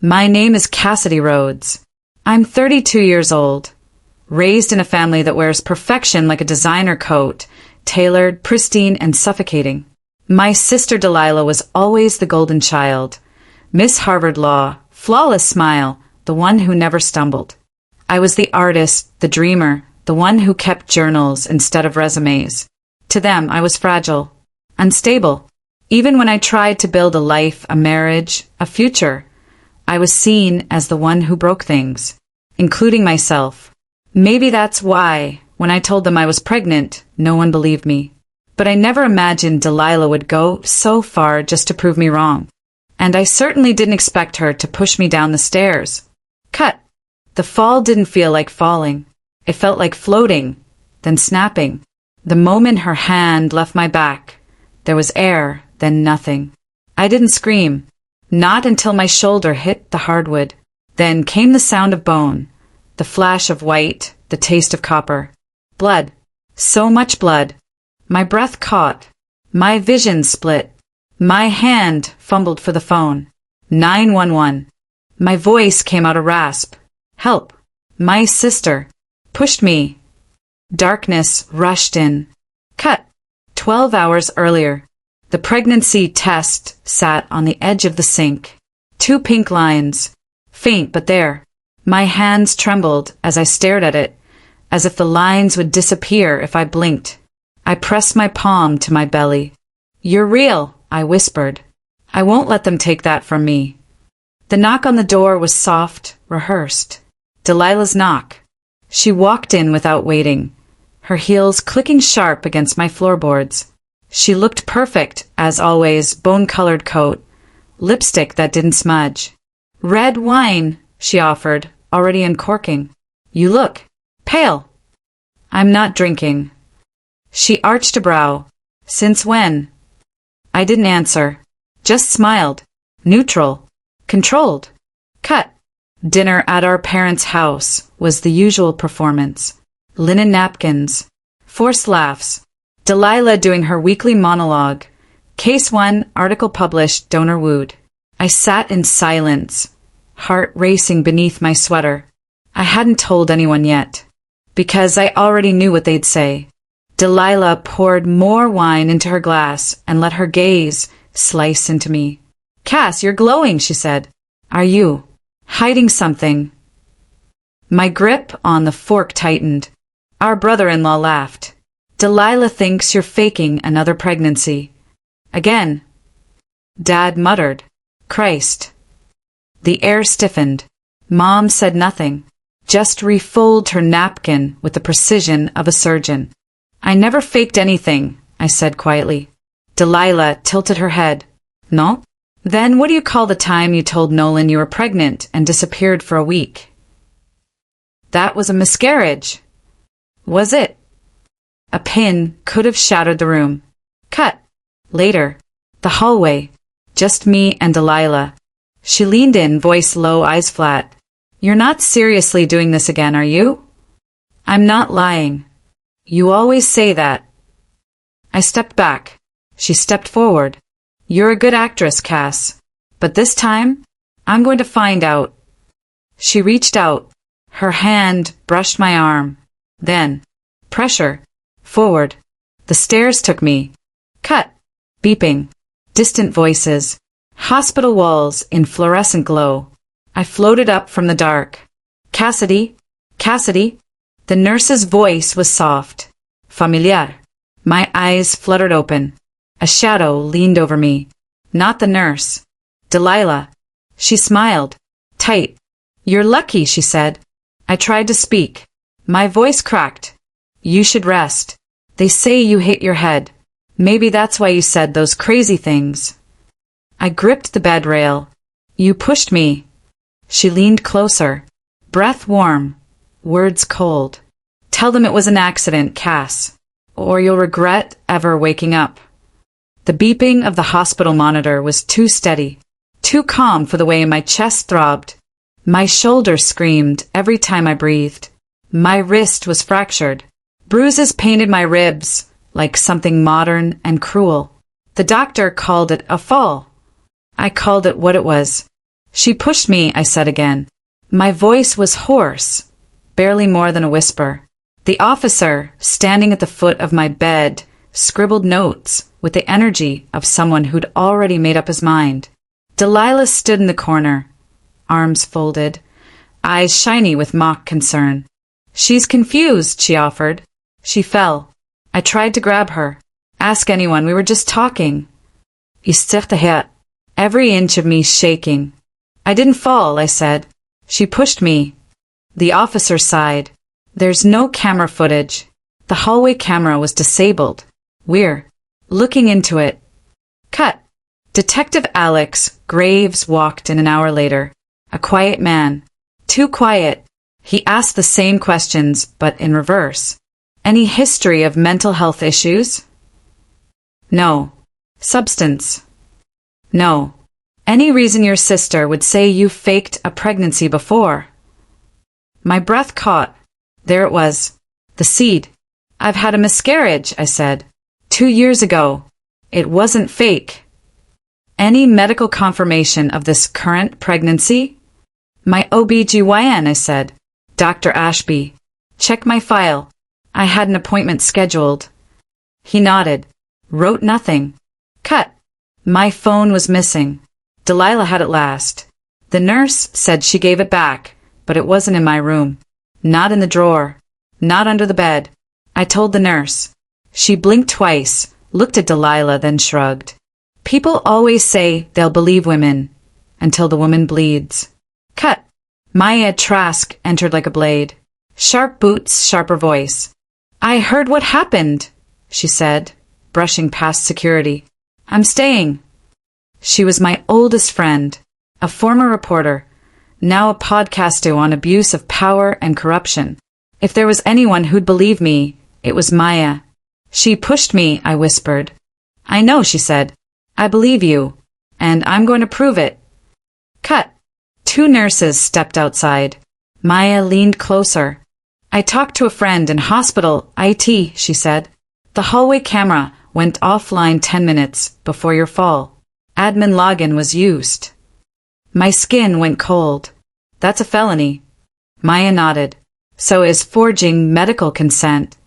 My name is Cassidy Rhodes. I'm 32 years old, raised in a family that wears perfection like a designer coat, tailored, pristine, and suffocating. My sister Delilah was always the golden child, Miss Harvard Law, flawless smile, the one who never stumbled. I was the artist, the dreamer, the one who kept journals instead of resumes. To them, I was fragile, unstable. Even when I tried to build a life, a marriage, a future, I was seen as the one who broke things, including myself. Maybe that's why, when I told them I was pregnant, no one believed me. But I never imagined Delilah would go so far just to prove me wrong. And I certainly didn't expect her to push me down the stairs. Cut. The fall didn't feel like falling. It felt like floating, then snapping. The moment her hand left my back, there was air, then nothing. I didn't scream. Not until my shoulder hit the hardwood. Then came the sound of bone, the flash of white, the taste of copper. Blood. So much blood. My breath caught. My vision split. My hand fumbled for the phone. 911. My voice came out a rasp. Help. My sister pushed me. Darkness rushed in. Cut. 12 hours earlier. The pregnancy test sat on the edge of the sink. 2 pink lines. Faint but there. My hands trembled as I stared at it, as if the lines would disappear if I blinked. I pressed my palm to my belly. You're real, I whispered. I won't let them take that from me. The knock on the door was soft, rehearsed. Delilah's knock. She walked in without waiting, her heels clicking sharp against my floorboards. She looked perfect, as always, bone-colored coat, lipstick that didn't smudge. Red wine, she offered, already uncorking. You look pale. I'm not drinking. She arched a brow. Since when? I didn't answer, just smiled. Neutral. Controlled. Cut. Dinner at our parents' house was the usual performance. Linen napkins. Forced laughs. Delilah doing her weekly monologue. Case 1, article published, donor wooed. I sat in silence, heart racing beneath my sweater. I hadn't told anyone yet, because I already knew what they'd say. Delilah poured more wine into her glass and let her gaze slice into me. Cass, you're glowing, she said. Are you hiding something? My grip on the fork tightened. Our brother-in-law laughed. Delilah thinks you're faking another pregnancy. Again. Dad muttered. Christ. The air stiffened. Mom said nothing, just refolded her napkin with the precision of a surgeon. I never faked anything, I said quietly. Delilah tilted her head. No? Then what do you call the time you told Nolan you were pregnant and disappeared for a week? That was a miscarriage. Was it? A pin could have shattered the room. Cut. Later. The hallway. Just me and Delilah. She leaned in, voice low, eyes flat. You're not seriously doing this again, are you? I'm not lying. You always say that. I stepped back. She stepped forward. You're a good actress, Cass. But this time, I'm going to find out. She reached out. Her hand brushed my arm. Then, pressure. Forward. The stairs took me. Cut. Beeping. Distant voices. Hospital walls in fluorescent glow. I floated up from the dark. Cassidy? Cassidy? The nurse's voice was soft. Familiar. My eyes fluttered open. A shadow leaned over me. Not the nurse. Delilah. She smiled. Tight. You're lucky, she said. I tried to speak. My voice cracked. You should rest. They say you hit your head. Maybe that's why you said those crazy things. I gripped the bed rail. You pushed me. She leaned closer. Breath warm. Words cold. Tell them it was an accident, Cass, or you'll regret ever waking up. The beeping of the hospital monitor was too steady, too calm for the way my chest throbbed. My shoulder screamed every time I breathed. My wrist was fractured. Bruises painted my ribs like something modern and cruel. The doctor called it a fall. I called it what it was. She pushed me, I said again. My voice was hoarse, barely more than a whisper. The officer, standing at the foot of my bed, scribbled notes with the energy of someone who'd already made up his mind. Delilah stood in the corner, arms folded, eyes shiny with mock concern. She's confused, she offered. She fell. I tried to grab her. Ask anyone, we were just talking. Every inch of me shaking. I didn't fall, I said. She pushed me. The officer sighed. There's no camera footage. The hallway camera was disabled. We're looking into it. Cut. Detective Alex Graves walked in an hour later. A quiet man. Too quiet. He asked the same questions, but in reverse. Any history of mental health issues? No. Substance? No. Any reason your sister would say you faked a pregnancy before? My breath caught. There it was. The seed. I've had a miscarriage, I said. 2 years ago. It wasn't fake. Any medical confirmation of this current pregnancy? My OB-GYN, I said. Dr. Ashby. Check my file. I had an appointment scheduled. He nodded. Wrote nothing. Cut. My phone was missing. Delilah had it last. The nurse said she gave it back, but it wasn't in my room. Not in the drawer. Not under the bed. I told the nurse. She blinked twice, looked at Delilah, then shrugged. People always say they'll believe women, until the woman bleeds. Cut. Maya Trask entered like a blade. Sharp boots, sharper voice. I heard what happened, she said, brushing past security. I'm staying. She was my oldest friend, a former reporter, now a podcaster on abuse of power and corruption. If there was anyone who'd believe me, it was Maya. She pushed me, I whispered. I know, she said. I believe you, and I'm going to prove it. Cut. 2 nurses stepped outside. Maya leaned closer. I talked to a friend in hospital, IT, she said. The hallway camera went offline 10 minutes before your fall. Admin login was used. My skin went cold. That's a felony. Maya nodded. So is forging medical consent.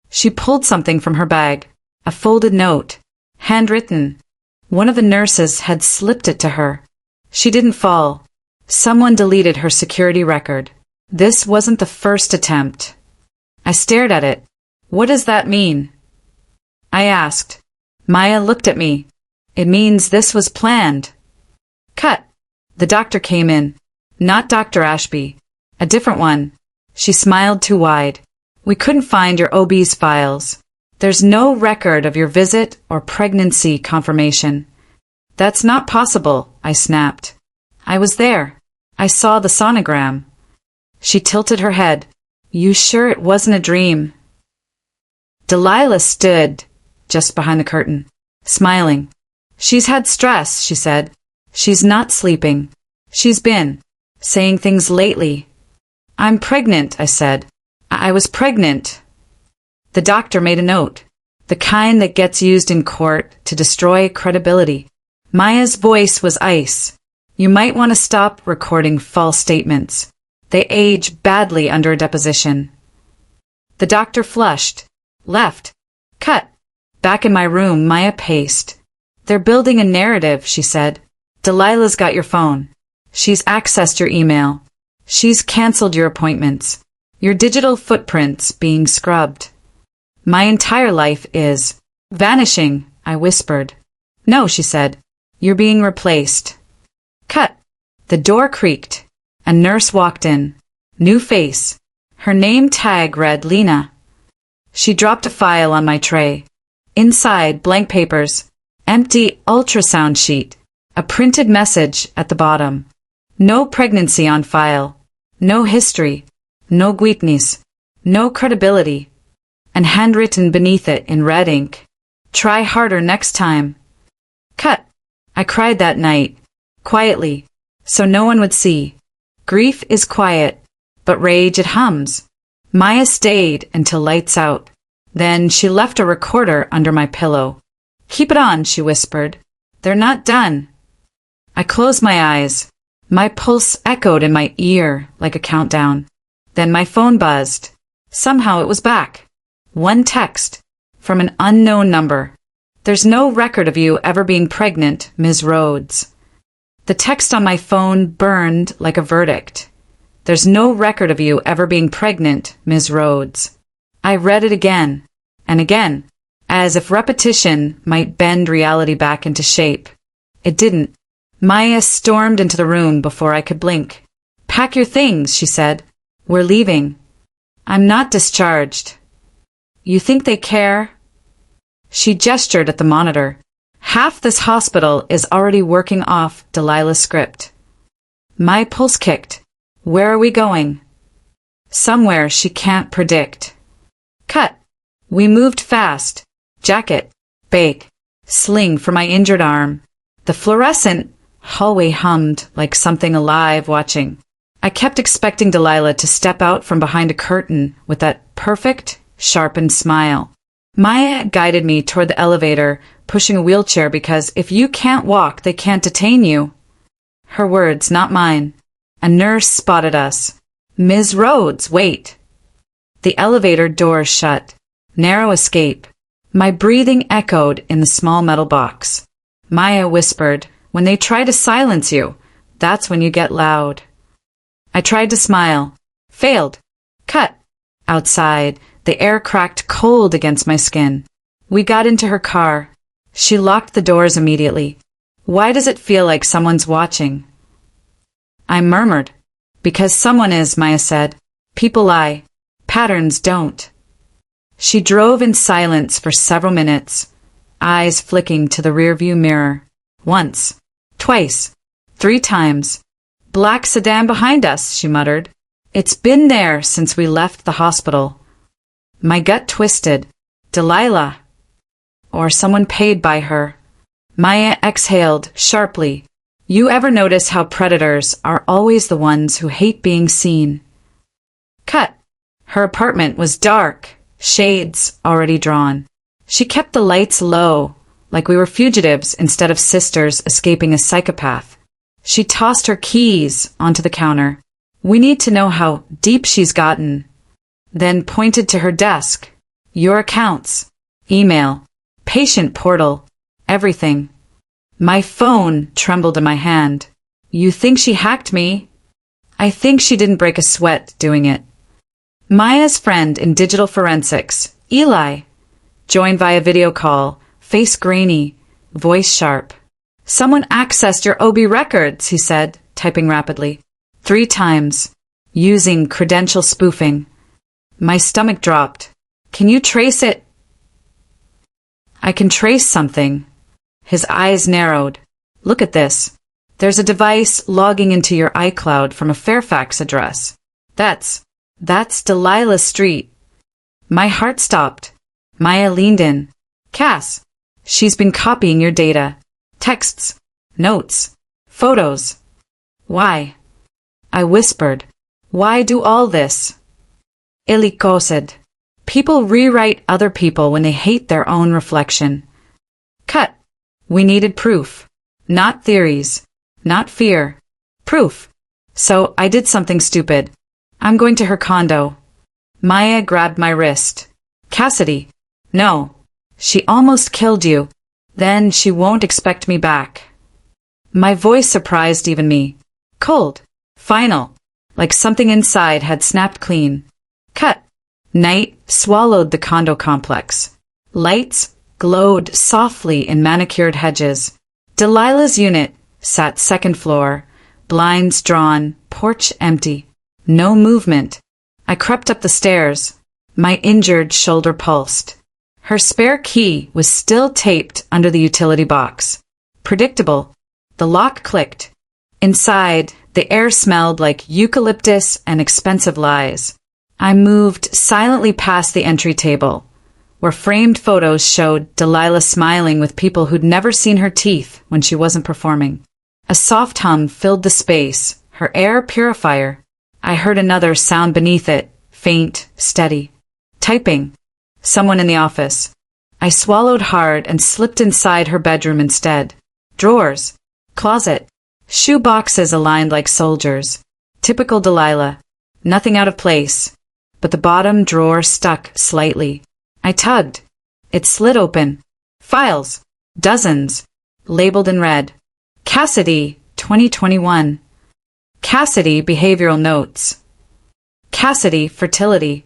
She pulled something from her bag. A folded note. Handwritten. One of the nurses had slipped it to her. She didn't fall. Someone deleted her security record. This wasn't the first attempt. I stared at it. What does that mean? I asked. Maya looked at me. It means this was planned. Cut. The doctor came in. Not Dr. Ashby. A different one. She smiled too wide. We couldn't find your OB's files. There's no record of your visit or pregnancy confirmation. That's not possible, I snapped. I was there. I saw the sonogram. She tilted her head. You sure it wasn't a dream? Delilah stood just behind the curtain, smiling. She's had stress, she said. She's not sleeping. She's been saying things lately. I'm pregnant, I said. I was pregnant. The doctor made a note. The kind that gets used in court to destroy credibility. Maya's voice was ice. You might want to stop recording false statements. They age badly under a deposition. The doctor flushed. Left. Cut. Back in my room, Maya paced. They're building a narrative, she said. Delilah's got your phone. She's accessed your email. She's canceled your appointments. Your digital footprint's being scrubbed. My entire life is vanishing, I whispered. No, she said. You're being replaced. Cut. The door creaked. A nurse walked in. New face. Her name tag read Lena. She dropped a file on my tray. Inside, blank papers. Empty ultrasound sheet. A printed message at the bottom. No pregnancy on file. No history. No weakness. No credibility. And handwritten beneath it in red ink. Try harder next time. Cut. I cried that night. Quietly. So no one would see. Grief is quiet, but rage it hums. Maya stayed until lights out. Then she left a recorder under my pillow. Keep it on, she whispered. They're not done. I closed my eyes. My pulse echoed in my ear like a countdown. Then my phone buzzed. Somehow it was back. One text. From an unknown number. There's no record of you ever being pregnant, Ms. Rhodes. The text on my phone burned like a verdict. There's no record of you ever being pregnant, Ms. Rhodes. I read it again, and again, as if repetition might bend reality back into shape. It didn't. Maya stormed into the room before I could blink. Pack your things, she said. We're leaving. I'm not discharged. You think they care? She gestured at the monitor. Half this hospital is already working off Delilah's script. My pulse kicked. Where are we going? Somewhere she can't predict. Cut. We moved fast. Jacket. Bag. Sling for my injured arm. The fluorescent hallway hummed like something alive watching. I kept expecting Delilah to step out from behind a curtain with that perfect, sharpened smile. Maya guided me toward the elevator, pushing a wheelchair because if you can't walk, they can't detain you. Her words, not mine. A nurse spotted us. Ms. Rhodes, wait. The elevator doors shut. Narrow escape. My breathing echoed in the small metal box. Maya whispered, when they try to silence you, that's when you get loud. I tried to smile. Failed. Cut. Outside, the air cracked cold against my skin. We got into her car. She locked the doors immediately. Why does it feel like someone's watching? I murmured. Because someone is, Maya said. People lie. Patterns don't. She drove in silence for several minutes, eyes flicking to the rearview mirror. Once. Twice. 3 times. Black sedan behind us, she muttered. It's been there since we left the hospital. My gut twisted. Delilah. Or someone paid by her. Maya exhaled sharply. You ever notice how predators are always the ones who hate being seen? Cut. Her apartment was dark, shades already drawn. She kept the lights low, like we were fugitives instead of sisters escaping a psychopath. She tossed her keys onto the counter. We need to know how deep she's gotten. Then pointed to her desk. Your accounts. Email. Patient portal. Everything. My phone trembled in my hand. You think she hacked me? I think she didn't break a sweat doing it. Maya's friend in digital forensics, Eli, joined via video call, face grainy, voice sharp. Someone accessed your OB records, he said, typing rapidly. 3 times, using credential spoofing. My stomach dropped. Can you trace it? I can trace something. His eyes narrowed. Look at this. There's a device logging into your iCloud from a Fairfax address. That's Delilah Street. My heart stopped. Maya leaned in. Cass, she's been copying your data. Texts, notes, photos. Why? I whispered. Why do all this? Ilikosed. People rewrite other people when they hate their own reflection. Cut. We needed proof. Not theories. Not fear. Proof. So I did something stupid. I'm going to her condo. Maya grabbed my wrist. Cassidy. No. She almost killed you. Then she won't expect me back. My voice surprised even me. Cold. Final. Like something inside had snapped clean. Cut. Night swallowed the condo complex. Lights glowed softly in manicured hedges. Delilah's unit sat second floor, blinds drawn, porch empty. No movement. I crept up the stairs. My injured shoulder pulsed. Her spare key was still taped under the utility box. Predictable. The lock clicked. Inside, the air smelled like eucalyptus and expensive lies. I moved silently past the entry table, where framed photos showed Delilah smiling with people who'd never seen her teeth when she wasn't performing. A soft hum filled the space, her air purifier. I heard another sound beneath it, faint, steady. Typing. Someone in the office. I swallowed hard and slipped inside her bedroom instead. Drawers. Closet. Shoe boxes aligned like soldiers. Typical Delilah. Nothing out of place. But the bottom drawer stuck slightly. I tugged. It slid open. Files. Dozens. Labeled in red. Cassidy, 2021. Cassidy, behavioral notes. Cassidy, fertility.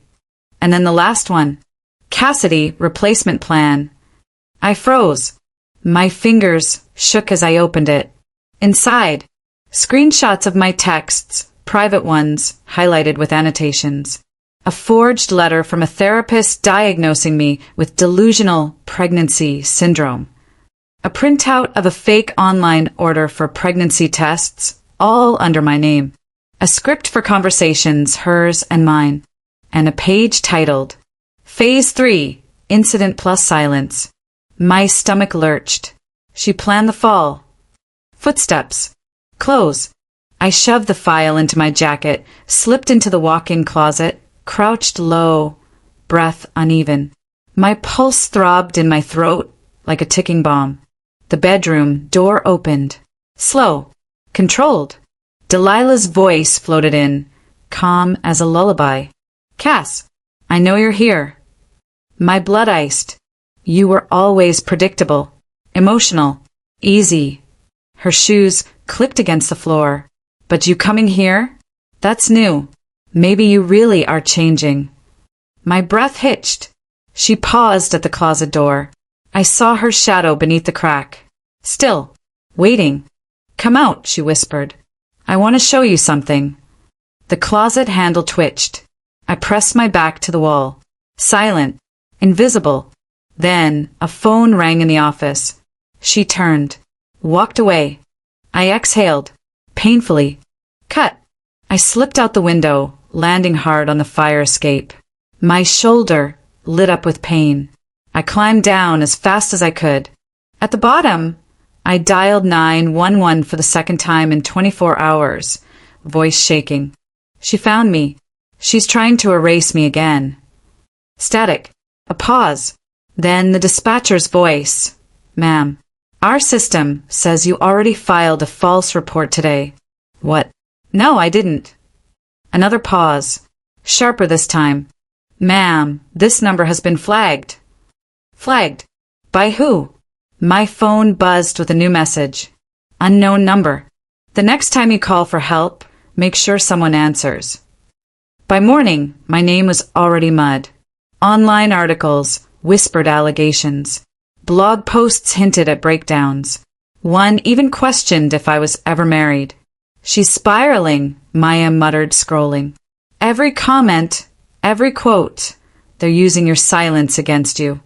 And then the last one. Cassidy, replacement plan. I froze. My fingers shook as I opened it. Inside, screenshots of my texts, private ones, highlighted with annotations. A forged letter from a therapist diagnosing me with delusional pregnancy syndrome. A printout of a fake online order for pregnancy tests, all under my name. A script for conversations, hers and mine. And a page titled, Phase 3, Incident plus Silence. My stomach lurched. She planned the fall. Footsteps. Clothes. I shoved the file into my jacket, slipped into the walk-in closet, crouched low, breath uneven. My pulse throbbed in my throat like a ticking bomb. The bedroom door opened. Slow. Controlled. Delilah's voice floated in, calm as a lullaby. Cass, I know you're here. My blood iced. You were always predictable, emotional, easy. Her shoes clicked against the floor. But you coming here? That's new. Maybe you really are changing. My breath hitched. She paused at the closet door. I saw her shadow beneath the crack. Still, waiting. Come out, she whispered. I want to show you something. The closet handle twitched. I pressed my back to the wall. Silent. Invisible. Then, a phone rang in the office. She turned. Walked away. I exhaled. Painfully. Cut. I slipped out the window, landing hard on the fire escape. My shoulder lit up with pain. I climbed down as fast as I could. At the bottom, I dialed 911 for the second time in 24 hours, voice shaking. She found me. She's trying to erase me again. Static. A pause. Then the dispatcher's voice. Ma'am, our system says you already filed a false report today. What? No, I didn't. Another pause. Sharper this time. Ma'am, this number has been flagged. Flagged? By who? My phone buzzed with a new message. Unknown number. The next time you call for help, make sure someone answers. By morning, my name was already mud. Online articles, whispered allegations. Blog posts hinted at breakdowns. One even questioned if I was ever married. She's spiraling, Maya muttered, scrolling. Every comment, every quote, they're using your silence against you.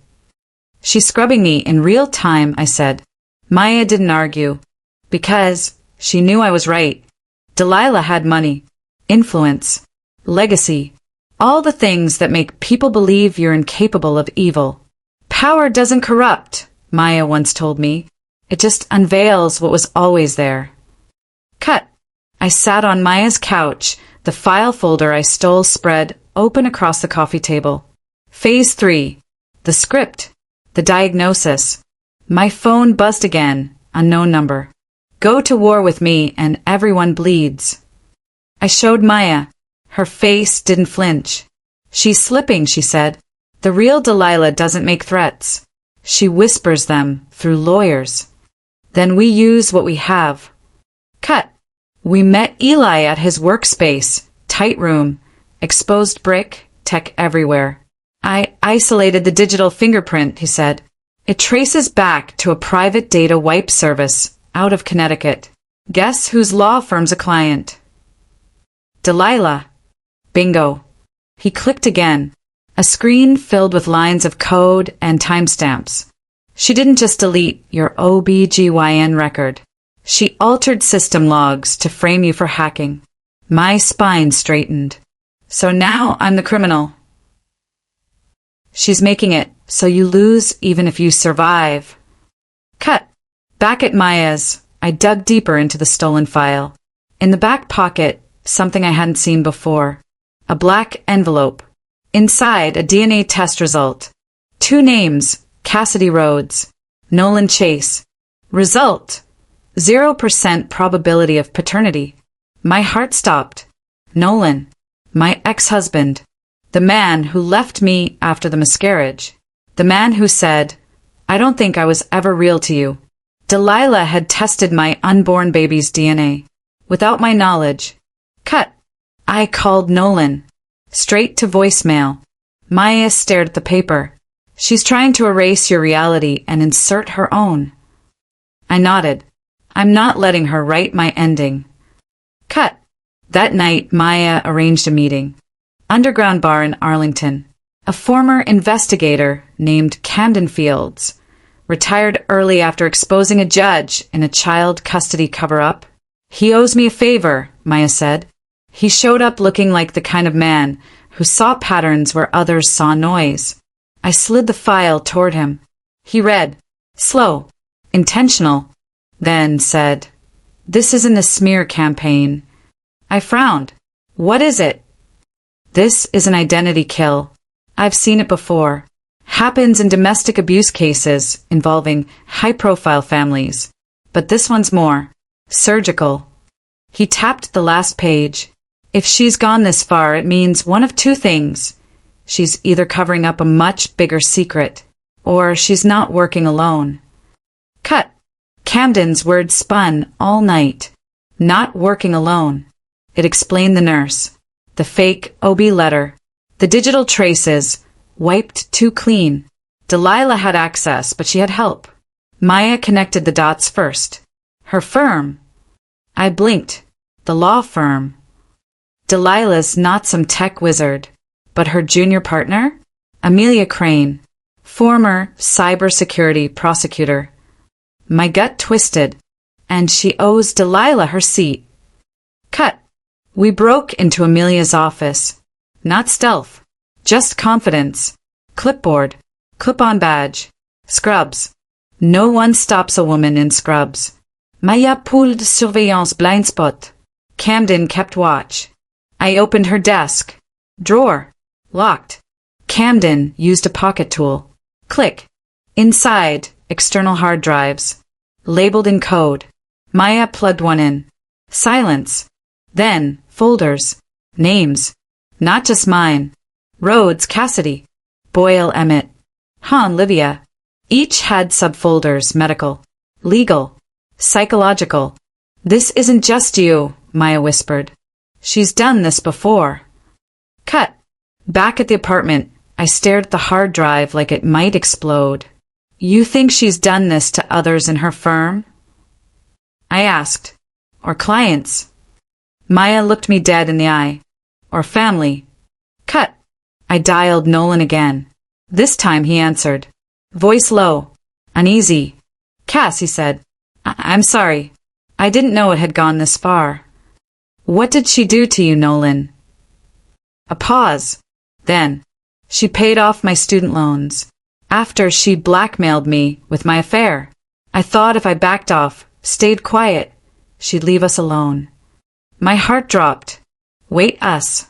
She's scrubbing me in real time, I said. Maya didn't argue, because she knew I was right. Delilah had money, influence, legacy, all the things that make people believe you're incapable of evil. Power doesn't corrupt, Maya once told me. It just unveils what was always there. Cut. I sat on Maya's couch, the file folder I stole spread open across the coffee table. Phase 3. The script. The diagnosis. My phone buzzed again, unknown number. Go to war with me and everyone bleeds. I showed Maya. Her face didn't flinch. She's slipping, she said. The real Delilah doesn't make threats. She whispers them through lawyers. Then we use what we have. Cut. We met Eli at his workspace, tight room, exposed brick, tech everywhere. I isolated the digital fingerprint, he said. It traces back to a private data wipe service out of Connecticut. Guess whose law firm's a client? Delilah. Bingo. He clicked again. A screen filled with lines of code and timestamps. She didn't just delete your OBGYN record. She altered system logs to frame you for hacking. My spine straightened. So now I'm the criminal. She's making it so you lose even if you survive. Cut. Back at Maya's, I dug deeper into the stolen file. In the back pocket, something I hadn't seen before. A black envelope. Inside, a DNA test result. 2 names, Cassidy Rhodes, Nolan Chase. Result. 0% probability of paternity. My heart stopped. Nolan, my ex-husband, the man who left me after the miscarriage, the man who said, "I don't think I was ever real to you." Delilah had tested my unborn baby's DNA. Without my knowledge. Cut. I called Nolan. Straight to voicemail. Maya stared at the paper. She's trying to erase your reality and insert her own. I nodded. I'm not letting her write my ending. Cut. That night, Maya arranged a meeting. Underground bar in Arlington. A former investigator named Camden Fields retired early after exposing a judge in a child custody cover-up. He owes me a favor, Maya said. He showed up looking like the kind of man who saw patterns where others saw noise. I slid the file toward him. He read, slow, intentional, then said, "This isn't a smear campaign." I frowned. What is it? This is an identity kill. I've seen it before. Happens in domestic abuse cases involving high-profile families. But this one's more surgical. He tapped the last page. If she's gone this far, it means one of two things. She's either covering up a much bigger secret, or she's not working alone. Cut. Camden's words spun all night. Not working alone. It explained the nurse. The fake OB letter. The digital traces. Wiped too clean. Delilah had access, but she had help. Maya connected the dots first. Her firm. I blinked. The law firm. Delilah's not some tech wizard, but her junior partner? Amelia Crane, former cybersecurity prosecutor. My gut twisted, and she owes Delilah her seat. Cut. We broke into Amelia's office. Not stealth, just confidence. Clipboard, clip-on badge, scrubs. No one stops a woman in scrubs. Maya pulled surveillance blind spot. Camden kept watch. I opened her desk. Drawer. Locked. Camden used a pocket tool. Click. Inside, external hard drives. Labeled in code. Maya plugged one in. Silence. Then, folders. Names. Not just mine. Rhodes Cassidy. Boyle Emmett. Han Livia. Each had subfolders: medical, legal, psychological. This isn't just you, Maya whispered. She's done this before. Cut. Back at the apartment, I stared at the hard drive like it might explode. You think she's done this to others in her firm? I asked. Or clients? Maya looked me dead in the eye. Or family. Cut. I dialed Nolan again. This time he answered. Voice low. Uneasy. Cass, he said. I'm sorry. I didn't know it had gone this far. What did she do to you, Nolan? A pause. Then, she paid off my student loans. After she blackmailed me with my affair. I thought if I backed off, stayed quiet, she'd leave us alone. My heart dropped. Wait us.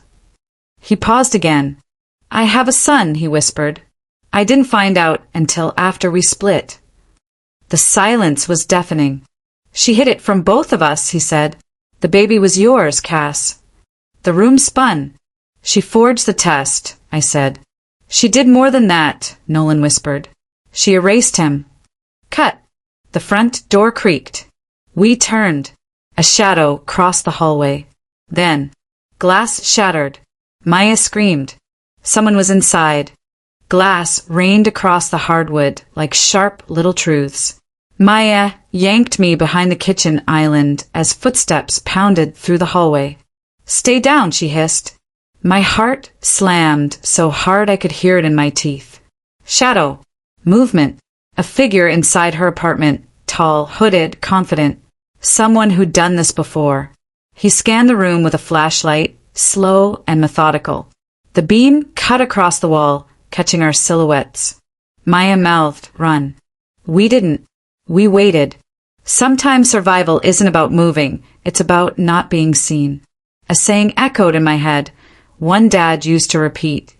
He paused again. I have a son, he whispered. I didn't find out until after we split. The silence was deafening. She hid it from both of us, he said. The baby was yours, Cass. The room spun. She forged the test, I said. She did more than that, Nolan whispered. She erased him. Cut. The front door creaked. We turned. A shadow crossed the hallway. Then, glass shattered. Maya screamed. Someone was inside. Glass rained across the hardwood like sharp little truths. Maya yanked me behind the kitchen island as footsteps pounded through the hallway. Stay down, she hissed. My heart slammed so hard I could hear it in my teeth. Shadow. Movement. A figure inside her apartment, tall, hooded, confident. Someone who'd done this before. He scanned the room with a flashlight, slow and methodical. The beam cut across the wall, catching our silhouettes. Maya mouthed, run. We didn't. We waited. Sometimes survival isn't about moving, it's about not being seen. A saying echoed in my head, one dad used to repeat.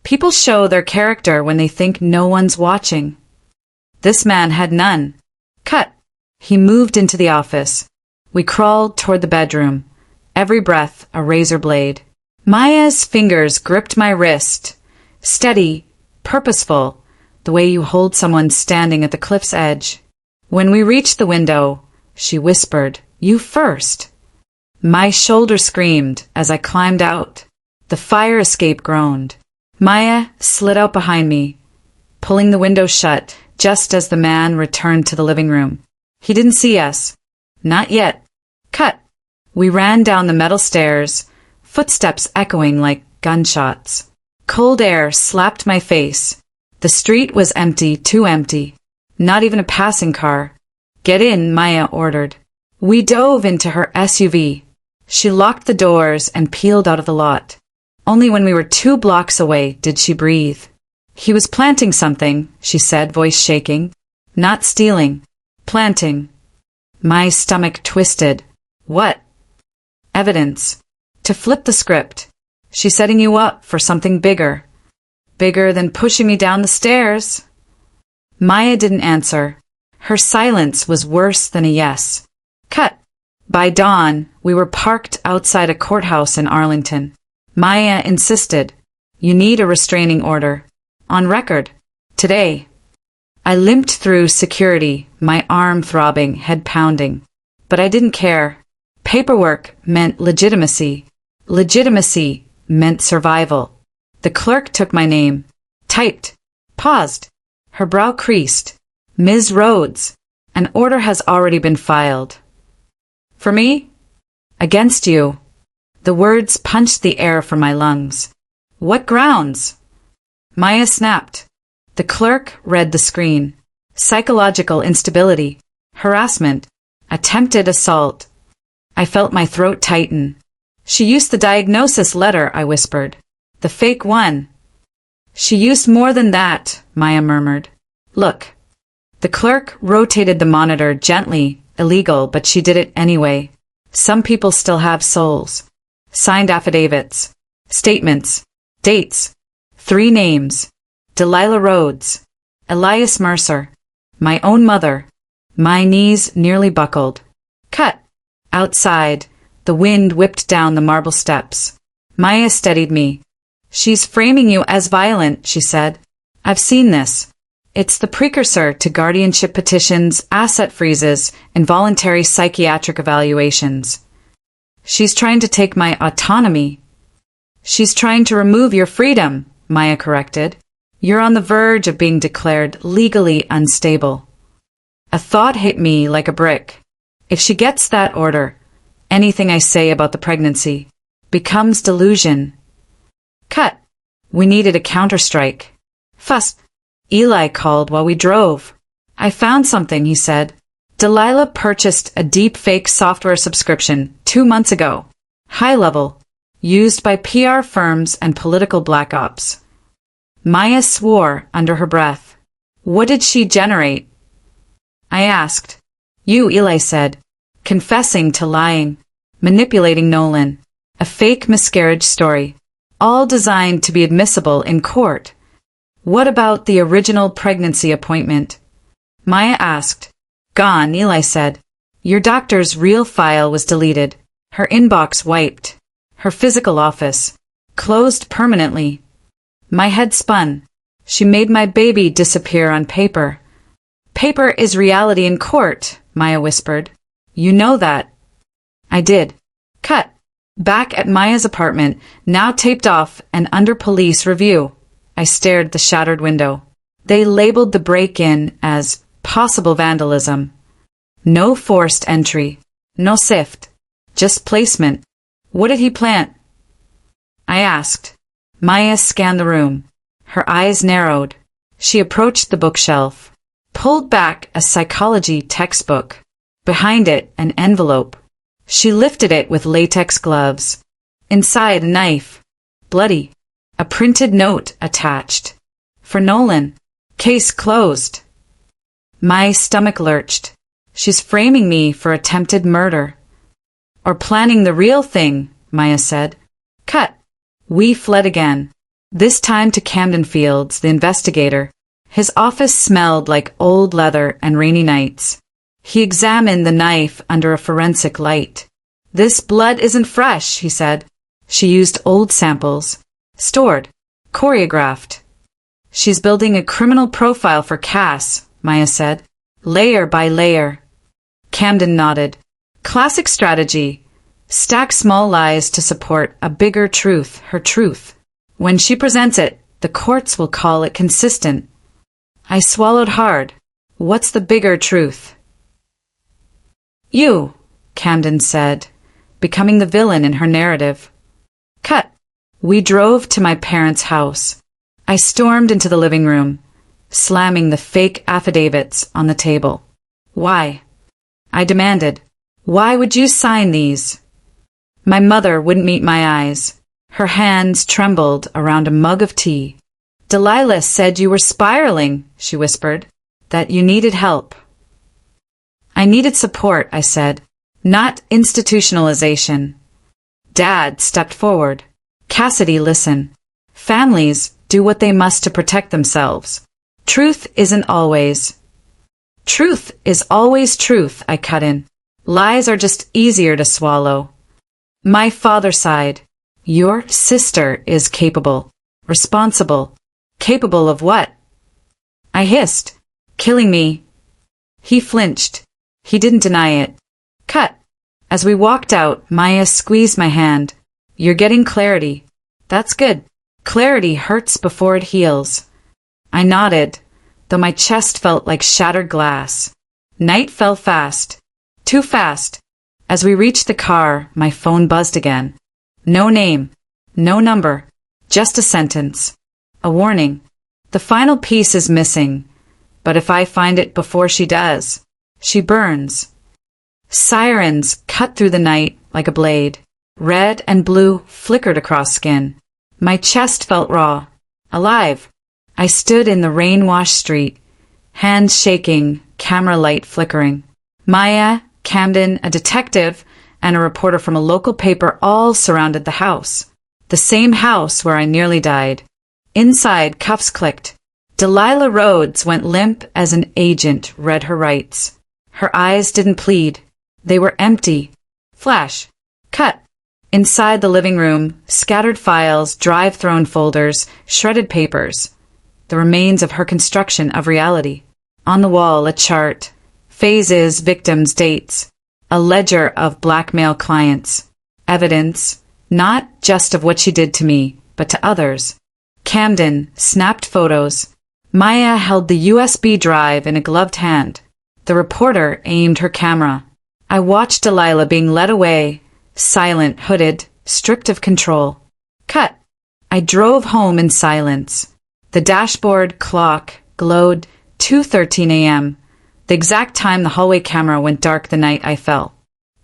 People show their character when they think no one's watching. This man had none. Cut. He moved into the office. We crawled toward the bedroom, every breath a razor blade. Maya's fingers gripped my wrist, steady, purposeful, the way you hold someone standing at the cliff's edge. When we reached the window, she whispered, "You first." My shoulder screamed as I climbed out. The fire escape groaned. Maya slid out behind me, pulling the window shut just as the man returned to the living room. He didn't see us. Not yet. Cut. We ran down the metal stairs, footsteps echoing like gunshots. Cold air slapped my face. The street was empty, too empty. Not even a passing car. "Get in," Maya ordered. We dove into her SUV. She locked the doors and peeled out of the lot. Only when we were 2 blocks away did she breathe. "He was planting something," she said, voice shaking. "Not stealing. Planting." My stomach twisted. "What?" "Evidence. To flip the script. She's setting you up for something bigger. Bigger than pushing me down the stairs." Maya didn't answer. Her silence was worse than a yes. Cut. By dawn, we were parked outside a courthouse in Arlington. Maya insisted, "You need a restraining order. On record. Today." I limped through security, my arm throbbing, head pounding. But I didn't care. Paperwork meant legitimacy. Legitimacy meant survival. The clerk took my name, typed, paused. Her brow creased. "Ms. Rhodes, an order has already been filed." "For me?" "Against you." The words punched the air from my lungs. "What grounds?" Maya snapped. The clerk read the screen. Psychological instability, harassment, attempted assault. I felt my throat tighten. "She used the diagnosis letter," I whispered. "The fake one." "She used more than that," Maya murmured. "Look." The clerk rotated the monitor gently, illegal, but she did it anyway. Some people still have souls. Signed affidavits, statements, dates, 3 names. Delilah Rhodes, Elias Mercer, my own mother. My knees nearly buckled. Cut. Outside, the wind whipped down the marble steps. Maya steadied me. "She's framing you as violent," she said. "I've seen this. It's the precursor to guardianship petitions, asset freezes, involuntary psychiatric evaluations. She's trying to take my autonomy." "She's trying to remove your freedom," Maya corrected. "You're on the verge of being declared legally unstable." A thought hit me like a brick. If she gets that order, anything I say about the pregnancy becomes delusion. Cut. We needed a counterstrike. Fuss. Eli called while we drove. "I found something," he said. "Delilah purchased a deepfake software subscription 2 months ago. High level. Used by PR firms and political black ops." Maya swore under her breath. "What did she generate?" I asked. "You," Eli said, confessing to lying, manipulating Nolan. A fake miscarriage story. All designed to be admissible in court. "What about the original pregnancy appointment?" Maya asked. "Gone," Eli said. "Your doctor's real file was deleted. Her inbox wiped. Her physical office closed permanently." My head spun. "She made my baby disappear on paper." "Paper is reality in court," Maya whispered. "You know that." I did. Cut. Back at Maya's apartment, now taped off and under police review. I stared at the shattered window. They labeled the break-in as possible vandalism. No forced entry. No sift. Just placement. What did he plant? I asked. Maya scanned the room. Her eyes narrowed. She approached the bookshelf, pulled back a psychology textbook. Behind it, an envelope. She lifted it with latex gloves. Inside, a knife. Bloody. A printed note attached. For Nolan. Case closed. My stomach lurched. She's framing me for attempted murder. Or planning the real thing, Maya said. Cut. We fled again. This time to Camden Fields, the investigator. His office smelled like old leather and rainy nights. He examined the knife under a forensic light. "This blood isn't fresh," he said. "She used old samples. Stored. Choreographed." "She's building a criminal profile for Cass," Maya said. "Layer by layer." Camden nodded. "Classic strategy. Stack small lies to support a bigger truth, her truth. When she presents it, the courts will call it consistent." I swallowed hard. "What's the bigger truth?" "You," Camden said, becoming the villain in her narrative. Cut. We drove to my parents' house. I stormed into the living room, slamming the fake affidavits on the table. "Why?" I demanded. "Why would you sign these?" My mother wouldn't meet my eyes. Her hands trembled around a mug of tea. "Delilah said you were spiraling," she whispered, "that you needed help." "I needed support," I said, "not institutionalization." Dad stepped forward. "Cassidy, listen. Families do what they must to protect themselves. Truth isn't always. Truth is always truth," I cut in. "Lies are just easier to swallow." My father sighed. "Your sister is capable. Responsible. Capable of what?" I hissed. "Killing me." He flinched. He didn't deny it. Cut. As we walked out, Maya squeezed my hand. "You're getting clarity. That's good. Clarity hurts before it heals." I nodded, though my chest felt like shattered glass. Night fell fast. Too fast. As we reached the car, my phone buzzed again. No name. No number. Just a sentence. A warning. "The final piece is missing, but if I find it before she does, she burns." Sirens cut through the night like a blade. Red and blue flickered across skin. My chest felt raw. Alive. I stood in the rain-washed street, hands shaking, camera light flickering. Maya, Camden, a detective, and a reporter from a local paper all surrounded the house. The same house where I nearly died. Inside, cuffs clicked. Delilah Rhodes went limp as an agent read her rights. Her eyes didn't plead. They were empty. Flash. Cut. Inside the living room, scattered files, drive-thrown folders, shredded papers. The remains of her construction of reality. On the wall, a chart. Phases, victims, dates. A ledger of blackmail clients. Evidence, not just of what she did to me, but to others. Camden snapped photos. Maya held the USB drive in a gloved hand. The reporter aimed her camera. I watched Delilah being led away, silent, hooded, stripped of control. Cut. I drove home in silence. The dashboard clock glowed 2:13 a.m., the exact time the hallway camera went dark the night I fell.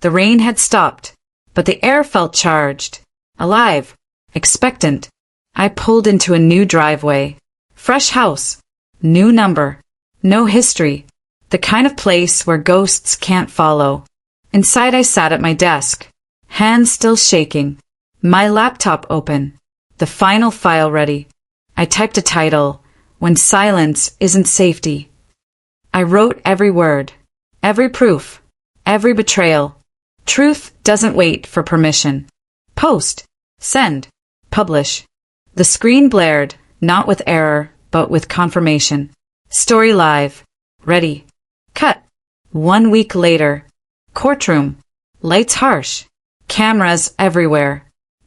The rain had stopped, but the air felt charged, alive, expectant. I pulled into a new driveway. Fresh house. New number. No history. The kind of place where ghosts can't follow. Inside I sat at my desk, hands still shaking, my laptop open, the final file ready. I typed a title, "When Silence Isn't Safety." I wrote every word, every proof, every betrayal. Truth doesn't wait for permission. Post. Send. Publish. The screen blared, not with error, but with confirmation. Story live. Ready. Cut. 1 week later. Courtroom. Lights harsh. Cameras everywhere.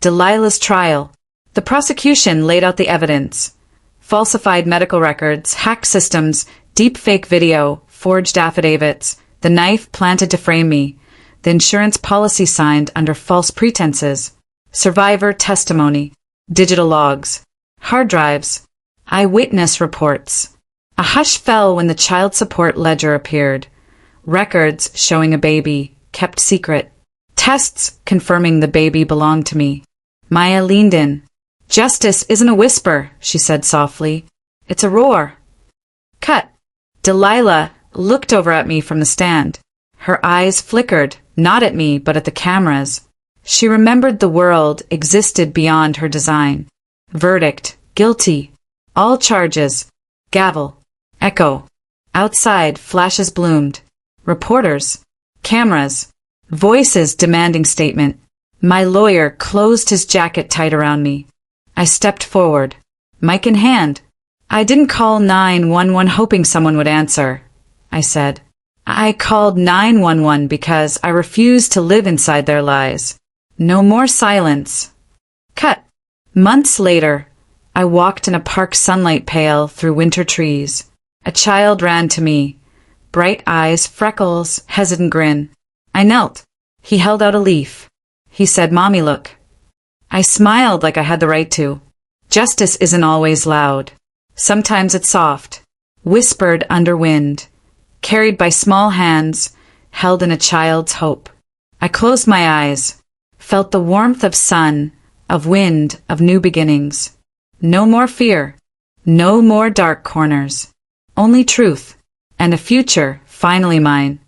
Delilah's trial. The prosecution laid out the evidence. Falsified medical records, hacked systems, deepfake video, forged affidavits, the knife planted to frame me, the insurance policy signed under false pretenses, survivor testimony, digital logs, hard drives, eyewitness reports. A hush fell when the child support ledger appeared. Records showing a baby, kept secret. Tests confirming the baby belonged to me. Maya leaned in. "Justice isn't a whisper," she said softly. "It's a roar." Cut. Delilah looked over at me from the stand. Her eyes flickered, not at me, but at the cameras. She remembered the world existed beyond her design. Verdict. Guilty. All charges. Gavel. Echo. Outside, flashes bloomed. reporters, cameras, voices demanding statement. My lawyer closed his jacket tight around me. I stepped forward, mic in hand. I didn't call 911 hoping someone would answer, I said. I called 911 because I refused to live inside their lies. No more silence. Cut. Months later, I walked in a park sunlight pale through winter trees. A child ran to me. Bright eyes, freckles, hesitant grin. I knelt. He held out a leaf. He said, "Mommy, look." I smiled like I had the right to. Justice isn't always loud. Sometimes it's soft, whispered under wind, carried by small hands, held in a child's hope. I closed my eyes, felt the warmth of sun, of wind, of new beginnings. No more fear, no more dark corners, only truth, and a future finally mine.